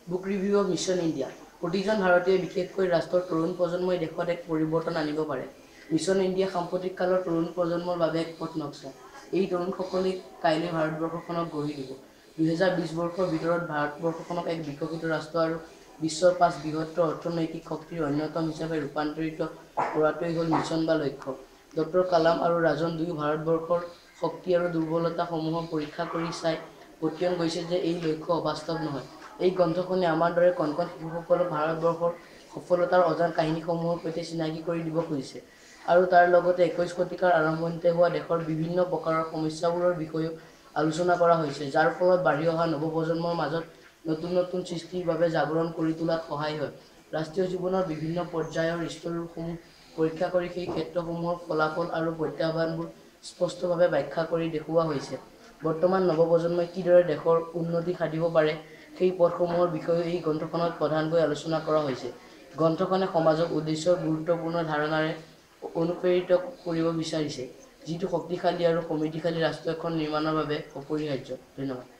Book review of mission India. প্ৰতিজন ভাৰতীয় বিশেষকৈ ৰাষ্ট্ৰৰ তৰুণ প্ৰজন্মই দেশত এক পৰিৱৰ্তন আনিব পাৰে। মিছন ইণ্ডিয়া সাম্প্ৰতিক কালৰ তৰুণ প্ৰজন্মৰ বাবে এক পথ নক্সা। এই তৰুণসকলে কাইলৈ ভাৰতবৰ্ষখনক গঢ়ি দিব। 2020 বৰ্ষৰ ভিতৰত ভাৰতবৰ্ষখনক এক বিকশিত ৰাষ্ট্ৰ আৰু বিশ্বৰ 5 বৃহত্তৰ অৰ্থনৈতিক শক্তিৰ অন্যতম হিচাপে ৰূপান্তৰিত কৰাটোৱেই হ'ল মিছন বা লক্ষ্য। ডক্টৰ কালাম আৰু ৰাজন দুয়ো ভাৰতবৰ্ষৰ শক্তি আৰু দুৰ্বলতাসমূহৰ পৰীক্ষা কৰি চাই পতিয়ন গৈছে যে এই লক্ষ্য অবাস্তৱ নহয়। এই গ্ৰন্থখনে আমাৰ দৰে কণ কণ শিশুসকলক ভাৰতবৰ্ষৰ সফলতাৰ অজান কাহিনীসমূহৰ সৈতে চিনাকি কৰি দিব খুজিছে আৰু তাৰ লগতে 21 শতিকাৰ আৰম্ভণিতে হোৱা দেশৰ বিভিন্ন প্ৰকাৰৰ সমস্যাবোৰৰ বিষয়েও আলোচনা কৰা হৈছে, যাৰ ফলত বাঢ়ি অহা নৱপ্ৰজন্মৰ মাজত নতুন নতুন সৃষ্টিৰ বাবে জাগৰণ কৰি তোলাত সহায় হয়। ৰাষ্ট্ৰীয় জীৱনৰ বিভিন্ন পৰ্যায়ৰ স্তৰসমূহ পৰীক্ষা কৰি সেই ক্ষেত্ৰসমূহৰ ফলাফল আৰু প্ৰত্যাহ্বানবোৰ স্পষ্টভাৱে ব্যাখ্যা কৰি দেখুওৱা হৈছে। বৰ্তমান নৱপ্ৰজন্মই কিদৰে দেশৰ উন্নতি সাধিব পাৰে সেই পথসমূহৰ বিষয়েও এই গ্ৰন্থখনত প্ৰধানকৈ আলোচনা কৰা হৈছে। গ্ৰন্থখনে সমাজক উদ্দেশ্যৰ গুৰুত্বপূৰ্ণ ধাৰণাৰে অনুপ্ৰেৰিত কৰিব বিচাৰিছে, যিটো শক্তিশালী আৰু সমৃদ্ধিশালী ৰাষ্ট্ৰ এখন নিৰ্মাণৰ বাবে অপৰিহাৰ্য। ধন্যবাদ।